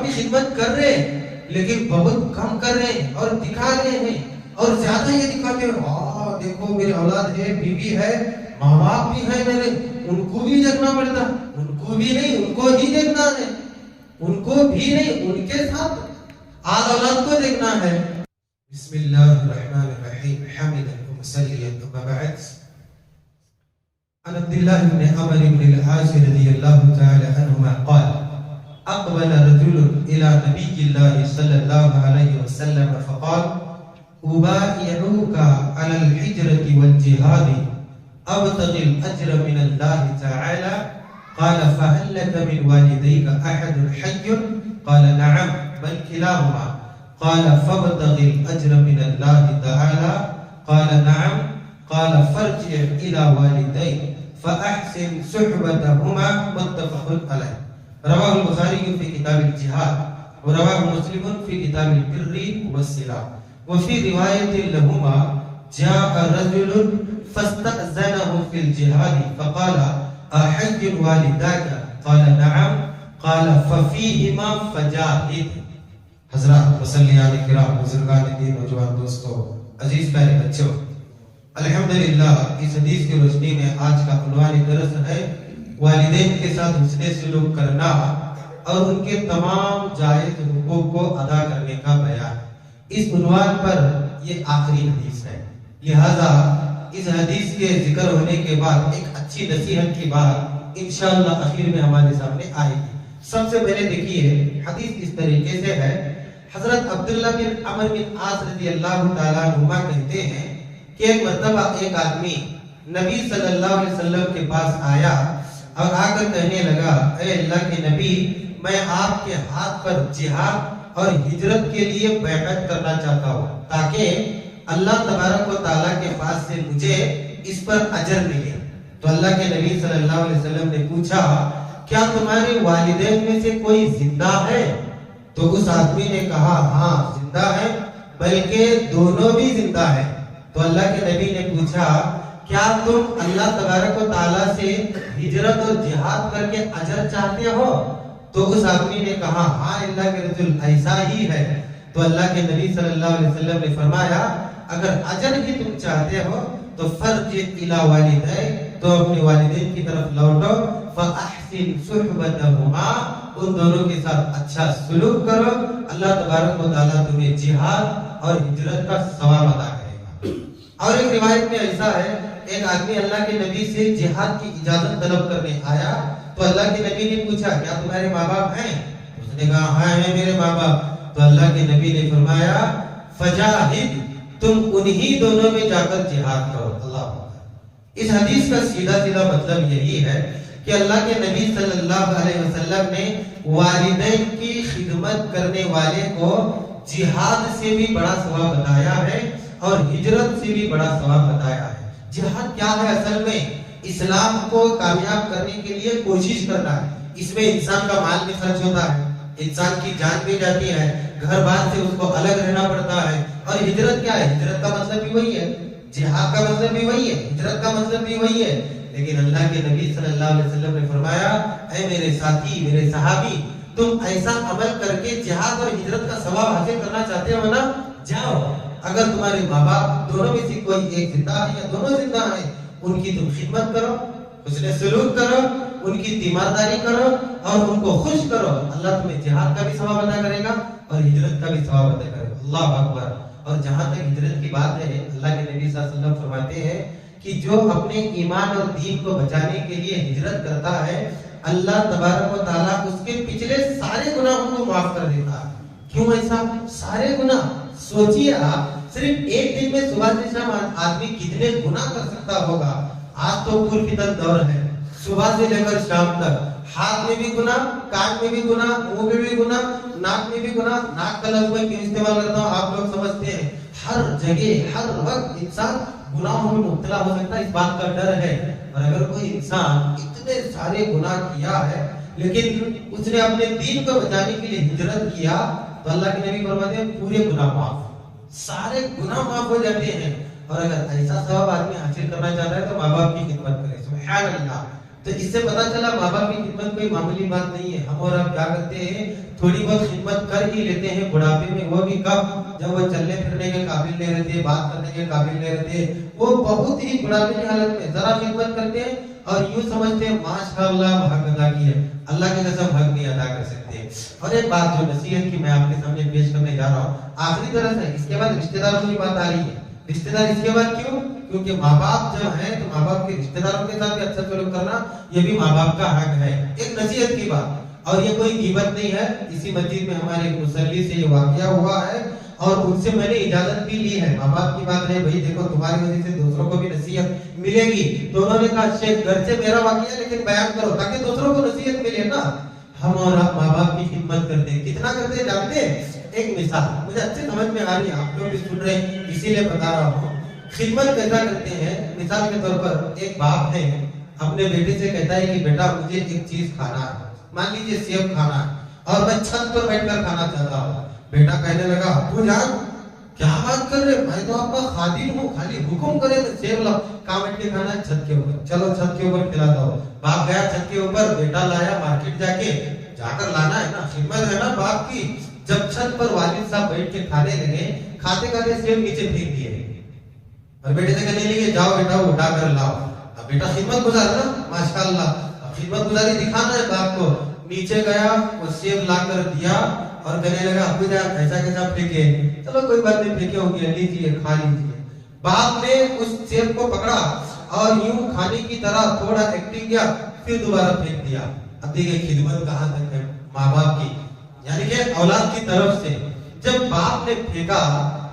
باپ کی خدمت کر رہے ہیں لیکن بہت کم کر رہے ہیں اور دکھا رہے ہیں اور زیادہ یہ دکھاتے ہیں دیکھو میری اولاد ہے، بیوی ہے، ماں باپ بھی ہے میرے، ان کو بھی دیکھنا پڑتا، ان کو بھی نہیں، ان کو ہی دیکھنا ہے، ان کو بھی نہیں، ان کے ساتھ آل اولاد کو دیکھنا ہے. بسم اللہ الرحمن الرحیم حامدا ومصلیا اما بعد. عن عبد الله بن عمرو بن العاص رضي الله تعالى عنهما قال اقبل رجل الى نبي الله صلى الله عليه وسلم فقال ابايعك على الحجرة والجهاد ابتغي الاجر من الله تعالى. قال فهل لك من والديك احد حي؟ قال نعم بل كلاهما. قال فابتغي الاجر من الله تعالى. قال نعم. قال فارجع الى والديك فاحسن صحبتهما. متفق عليه. رواه البخاري في كتاب الجهاد ورواه مسلم في كتاب البر والصلة. وفي رواية لهما جاء رجل فاستأذنه في الجهاد فقال احج والداك؟ قال نعم. قال ففيهما فجاهد. حضرات مسلیان کرام، بزرگان دین، نوجوان دوستو، عزیز پیارے بچوں، الحمدللہ اس حدیث کی روشنی میں آج کا عنوان درس ہے والدین کے ساتھ حسن سلوک کرنا اور ان کے تمام جائز حقوق کو ادا کرنے کا بیان. اس عنوان پر یہ آخری حدیث ہے، لہذا اس حدیث کے ذکر ہونے کے بعد ایک اچھی نصیحت کی بات انشاءاللہ اخیر میں ہمارے سامنے آئے گی. سب سے پہلے دیکھیے حدیث اس طریقے سے ہے. حضرت عبداللہ بن عمرو بن عاص رضی اللہ تعالیٰ عنہما کہتے ہیں کہ ایک مرتبہ ایک آدمی نبی صلی اللہ علیہ وسلم کے پاس آیا اور آ کر کہنے لگا اے اللہ کے نبی، میں آپ کے ہاتھ پر جہاد اور ہجرت کے لیے بیعت کرنا چاہتا ہوں تاکہ اللہ تبارک و تعالیٰ کے پاس سے مجھے اس پر اجر ملے. تو اللہ کے نبی صلی اللہ علیہ وسلم نے پوچھا کیا تمہارے والدین میں سے کوئی زندہ ہے؟ تو اس آدمی نے کہا ہاں زندہ ہے، بلکہ دونوں بھی زندہ ہیں. تو اللہ کے نبی نے پوچھا کیا تم اللہ تبارک و تعالیٰ سے ہجرت اور جہاد کر کے اجر چاہتے ہو؟ تو اس آدمی نے کہا ہاں اللہ کے رسول ایسا ہی ہے. تو اللہ کے نبی صلی اللہ علیہ وسلم نے فرمایا اگر اجر ہی تم چاہتے ہو تو فرجع الی والدیک، تو اپنے والدین کی طرف لوٹو، فاحسن صحبتہما، ان دونوں کے ساتھ اچھا سلوک کرو، اللہ تبارک و تعالیٰ تمہیں جہاد اور ہجرت کا ثواب عطا کرے گا. اور ایک روایت میں ایسا ہے ایک آدمی اللہ کے نبی سے جہاد کی اجازت طلب کرنے آیا تو اللہ کے نبی نے پوچھا کیا تمہارے ماں باپ ہیں؟ اس نے کہا ہاں ہیں میرے ماں باپ. تو اللہ کے نبی نے فرمایا فجاہد، تم انہی دونوں میں جا کر جہاد کرو. اللہ. اس حدیث کا سیدھا سیدھا مطلب یہی ہے کہ اللہ کے نبی صلی اللہ علیہ وسلم نے والدین کی خدمت کرنے والے کو جہاد سے بھی بڑا ثواب بتایا ہے اور ہجرت سے بھی بڑا ثواب بتایا ہے. جہاد کیا ہے؟ اصل میں اسلام کو کامیاب کرنے کے لیے کوشش کرنا ہے. اس میں انسان کا مال بھی خرچ ہوتا ہے، انسان کی جان بھی جاتی ہے، گھر بار سے اس کو الگ رہنا پڑتا ہے. اور ہجرت کیا ہے؟ ہجرت کا مطلب بھی وہی ہے، جہاد کا مطلب بھی وہی ہے، ہجرت کا مطلب بھی وہی ہے. لیکن اللہ کے نبی صلی اللہ علیہ وسلم نے فرمایا اے میرے ساتھی، میرے صحابی، تم ایسا عمل کر کے جہاد اور ہجرت کا ثواب حاصل کرنا چاہتے ہو نا، جاؤ. اگر تمہارے ماں باپ دونوں میں سے کوئی ایک زندہ ہے یا دونوں زندہ ہیں، ان کی تم خدمت کرو، حسن سلوک کرو، ان کی تیمارداری کرو اور ان کو خوش کرو. اللہ تمہیں جہاد کا بھی ثواب عطا کرے گا اور ہجرت کا بھی ثواب عطا کرے گا. اللہ اکبر. اور جہاں تک ہجرت کی بات ہے، اللہ کے نبی صلی اللہ علیہ وسلم فرماتے ہیں کہ جو اپنے ایمان اور دین کو بچانے کے لیے ہجرت کرتا ہے، اللہ تبارک و تعالیٰ اس کے پچھلے سارے گناہوں کو معاف کر دیتا ہے. کیوں ایسا؟ سارے گناہ. سوچئے آپ صرف ایک دن میں صبح سے شام آدمی کتنے گناہ کر سکتا ہوگا. آج تو پور فتن دور ہے، صبح سے لے کر شام تک ہاتھ میں بھی گناہ، کان میں بھی گناہ، منہ میں بھی گناہ، ناک میں بھی گناہ. ناک کا لفظ میں کیوں استعمال کرتا ہوں آپ لوگ سمجھتے ہیں. ہر جگہ ہر وقت انسان گناہوں میں مبتلا ہو سکتا ہے، اس بات کا ڈر ہے. اور اگر کوئی انسان اتنے سارے گناہ کیا ہے لیکن اس نے اپنے دین کو بچانے کے لیے ہجرت کیا تو اللہ کے نبی فرماتے ہیں پورے گناہ معاف، سارے گناہ معاف ہو جاتے ہیں. اور اگر ایسا ثواب آدمی حاصل کرنا چاہتا ہے تو ماں باپ کی خدمت کرے. سبحان اللہ. تو اس سے پتا چلا ماں باپ کی خدمت کوئی معمولی بات نہیں ہے. ہم اور آپ کیا کرتے ہیں, تھوڑی بہت خدمت کر ہی لیتے ہیں بڑھاپے میں, وہ بھی کب, جب وہ چلنے پھرنے کے قابل نہیں رہتے, بات کرنے کے قابل نہیں رہتے, وہ بہت ہی بڑھاپے کی حالت میں ذرا خدمت کرتے ہیں اور یوں سمجھتے ہیں ماشاءاللہ حق ادا کیا, اللہ کی قسم حق نہیں ادا کر سکتے. اور ایک بات جو نصیحت کی میں آپ کے سامنے پیش کرنے جا رہا ہوں, آخری طرح سے اس کے بعد رشتہ داروں کی بات آ رہی ہے. رشتہ دار اس کے بعد کیوں؟ کیونکہ ماں باپ جب ہیں تو ماں باپ کے رشتہ داروں کے ساتھ بھی اچھا سلوک کرنا یہ بھی ماں باپ کا حق ہے. ایک نصیحت کی بات, اور یہ کوئی غیبت نہیں ہے. اسی مسجد میں ہمارے ایک مصلی سے یہ واقعہ ہوا ہے اور ان سے میں نے اجازت بھی لی ہے. ماں باپ کی بات ہے, بھائی دیکھو تمہاری وجہ سے دوسروں کو بھی نصیحت ملے گی. تو انہوں نے کہا شیخ گھر سے میرا واقعہ لیکن بیان کرو تاکہ دوسروں کو نصیحت ملے نا. ہم اور آپ ماں باپ کی خدمت کرتے ہیں, کتنا کرتے ہیں جانتے ہیں؟ ایک مثال مجھے اچھے سمجھ میں آ رہی ہے, آپ لوگ بھی سن رہے ہیں اسی لیے بتا رہا ہوں. خدمت کیسا کرتے ہیں؟ مثال کے طور پر ایک باپ ہے اپنے بیٹے سے کہتا ہے کہ بیٹا مجھے ایک چیز کھانا ہے, مان لیجیے سیب کھانا ہے اور میں چھت پر بیٹھ کر کھانا چاہتا ہوں. بیٹا کہنے لگا ابو جان کیا بات کر رہے, میں تو آپ کا خادم ہوں, خالی حکم کرے میں سیب لاؤ. کہاں بیٹھ کے کھانا ہے؟ چھت کے اوپر. چلو چھت کے اوپر کھلاتا ہوں. باپ گیا چھت کے اوپر, بیٹا لایا مارکیٹ جا کر لانا ہے نا, خدمت ہے نا باپ کی. جب چھت پر والد صاحب بیٹھ کے کھانے لگے, کھاتے کھاتے سیب نیچے پھینک دیے اور بیٹے سے کہنے لگے جاؤ بیٹا اٹھا کر لاؤ. اب بیٹا خدمت گزار نا ماشاءاللہ, اب خدمت گزاری دکھانا ہے باپ کو. نیچے گیا, وہ سیب لا کر دیا اور کہنے لگا ابو جان ایسا کیسا پھینکے, چلو کوئی بات نہیں پھینکے ہو گیا, لیجیے کھا لیجیے. باپ نے اس سیب کو پکڑا اور یوں کھانے کی طرح تھوڑا ایکٹنگ کیا, پھر دوبارہ پھینک دیا. اب دیکھیں خدمت کہاں تک ہے ماں باپ کی, یعنی کہ اولاد کی طرف سے. جب باپ نے پھینکا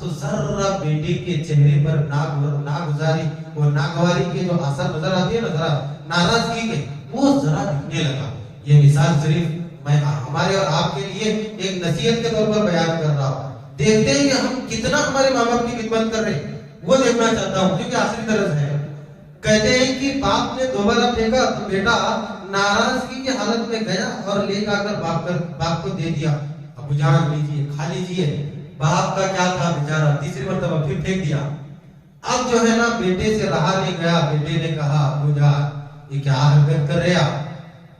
تو ذرا بیٹے کے چہرے پر ناگزاری اور ناگواری کے جو اثر نظر آتی ہے نا, ذرا ناراضگی کے, وہ ذرا دکھنے لگا. یہ مثال صرف میں ہمارے اور آپ کے لیے ایک نصیحت کے طور پر بیان کر رہا ہوں. دیکھتے ہیں کہ ہم کتنا ہمارے ماں باپ کی خدمت کر رہے ہیں, وہ دیکھنا چاہتا ہوں کیونکہ آخری طرز ہے. کہتے ہیں کہ باپ نے دوبارہ پھینکا تو بیٹا ناراضگی کی حالت میں گیا اور لے جا کر باپ کو دے دیا. ابو جان لیجیے کھا لیجیے. باپ کا کیا تھا بیچارہ, تیسری مرتبہ پھر پھینک دیا. اب جو ہے نا بیٹے سے رہا نہیں گیا, بیٹے نے کہا ابو جان یہ کیا حرکت کر رہے آپ,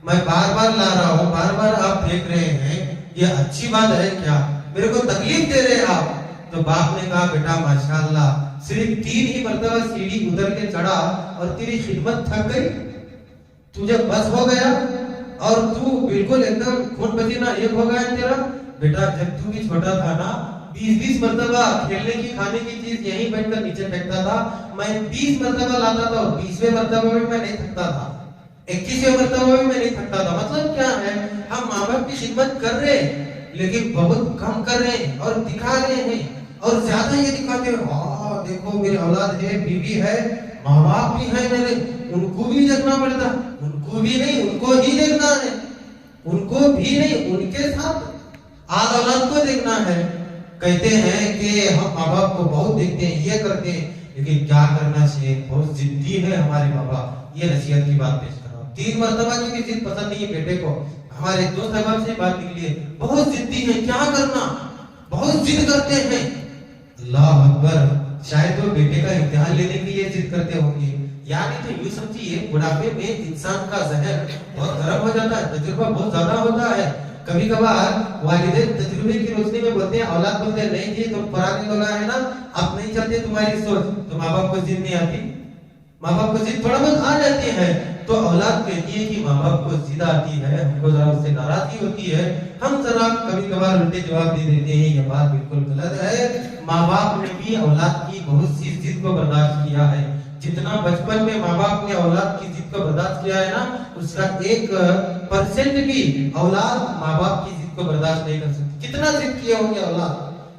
میں بار بار لا رہا ہوں, بار بار آپ پھینک رہے ہیں, یہ اچھی بات ہے کیا, میرے کو تکلیف دے رہے ہیں آپ. تو باپ نے کہا بیٹا ماشاءاللہ صرف 3 ہی مرتبہ سیڑھی اتر کے چڑھا اور تیری خدمت تھک گئی, تجھے بس ہو گیا اور تو بالکل ایک دم خون پسینہ ایک ہو گیا تیرا. بیٹا جب تو بھی چھوٹا تھا نا 20 مرتبہ کھیلنے کی کھانے کی چیز یہیں بیٹھ کر نیچے پھینکتا تھا, میں 20 مرتبہ لاتا تھا اور 20ویں مرتبہ بھی میں نہیں تھکتا تھا, 21ویں مرتبہ بھی میں نہیں تھکتا تھا. مطلب کیا ہے, ہم ماں باپ کی خدمت کر رہے ہیں لیکن بہت کم کر رہے ہیں اور دکھا رہے ہیں, اور زیادہ یہ دکھاتے ہیں دیکھو میری اولاد ہے, بیوی ہے, ماں باپ بھی ہیں میرے, ان کو بھی دیکھنا پڑتا, ان کو بھی نہیں ان کو ہی دیکھنا ہے, ان کو بھی نہیں ان کے ساتھ آج اولاد کو دیکھنا ہے. کہتے ہیں کہ ہم ماں باپ کو بہت دیکھتے ہیں, یہ کرتے ہیں, لیکن کیا کرنا چاہیے, بہت ضدی ہے ہمارے ماں باپ. یہ نصیحت کی بات پیش کر رہا ہوں. 3 مرتبہ کی بھی ضد پسند نہیں ہے بیٹے کو. ہمارے دوست احباب سے بات نکلی ہے, بہت ضدی ہے, کیا کرنا, بہت ضد کرتے ہیں. اللہ اکبر, شاید وہ بیٹے کا امتحان لینے کے لیے ضد کرتے ہوں گے. یعنی تو یوں سمجھیے بڑھاپے میں انسان کا ذہن بہت گرم ہو جاتا ہے, تجربہ بہت زیادہ ہوتا ہے. کبھی کبھار والدین تجربے کی روشنی میں بولتے ہیں, اولاد بولتے ہیں نہیں جی تم پرانے لوگ ہیں نا, اب نہیں چلتے تمہاری سوچ. تو ماں باپ کو ضد نہیں آتی, ماں باپ کو ضد تھوڑا بہت آ جاتی ہے. تو اولاد کہتی ہے کہ ماں باپ کو ضد آتی ہے, ہم کو ذرا اس سے ناراضگی ہوتی ہے, ہم ذرا کبھی کبھار الٹے جواب دے دیتے ہیں. یہ بات بالکل غلط ہے. ماں باپ نے بھی اولاد کی بہت سی ضد کو برداشت کیا ہے. جتنا بچپن میں ماں باپ نے اولاد کی ضد کو برداشت کیا ہے نا, اس کا 1% بھی اولاد ماں باپ کی ضد کو برداشت نہیں کر سکتی. کتنا ضد کیے ہوں گے اولاد,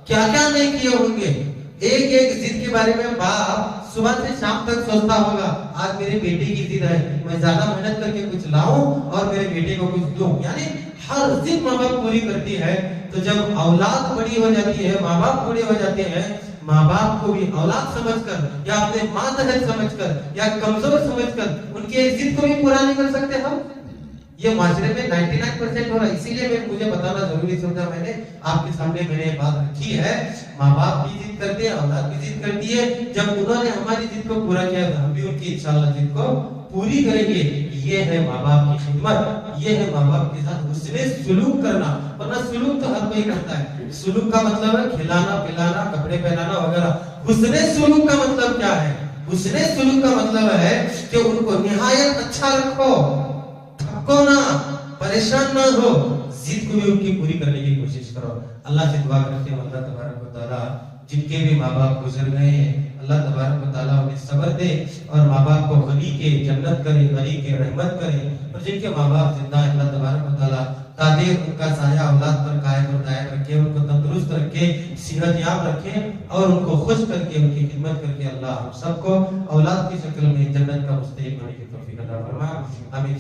کیا کیا نہیں کیے ہوں گے. ایک ضد کے بارے میں باپ صبح سے شام تک سوچتا ہوگا, آج میرے بیٹے کی ضد ہے, میں زیادہ محنت کر کے کچھ لاؤں اور میرے بیٹے کو کچھ دوں. یعنی ہر ضد ماں باپ پوری کرتی ہے. تو جب اولاد بڑی ہو جاتی ہے, ماں باپ بڑے ہو جاتے ہیں, ماں باپ کو بھی اولاد سمجھ کر یا اپنے ماتحت سمجھ کر یا کمزور سمجھ کر ان کی ایک ضد کو بھی پورا نہیں کر سکتے ہم. یہ معاشرے میں 99% ہو رہا ہے. اسی لیے مجھے بتانا ضروری سمجھا میں نے, آپ کے سامنے میں نے بات رکھی ہے. ماں باپ بھی ضد کرتے ہیں, اولاد بھی ضد کرتی ہے. جب انہوں نے ہماری ضد کو پورا کیا تو ہم بھی ان کی انشاءاللہ ضد کو پوری کریں گے. یہ ہے ماں باپ کی خدمت، یہ ہے ماں باپ کے ساتھ حسن سلوک کرنا. ورنہ سلوک تو ہر کوئی کرتا ہے. سلوک کا مطلب ہے کھلانا پلانا کپڑے پہنانا وغیرہ. حسن سلوک کا مطلب کیا ہے؟ حسن سلوک کا مطلب ہے کہ ان کو نہایت اچھا رکھو، تھکو نہ، پریشان نہ ہو، ضد کو بھی ان کی پوری کرنے کی کوشش کرو. اللہ سے دعا کرتے ہیں اللہ تبارک و تعالیٰ جن کے بھی ماں باپ گزر گئے ہیں اللہ تبارک و تعالیٰ انہیں صبر دے اور ماں باپ کو غنی کے جنت کرے، غنی کے رحمت کرے. اور جن کے ماں باپ زندہ ہیں اللہ تبارک و تعالیٰ قادر ان کا سایہ اولاد پر قائم اور دائم رکھے، ان کو تندرست رکھے، صحت یاب رکھے اور ان کو خوش کر کے ان کی خدمت کر کے اللہ ہم سب کو اولاد کی شکل میں جنت کا مستحق ہونے کی توفیق عطا فرما. آمین.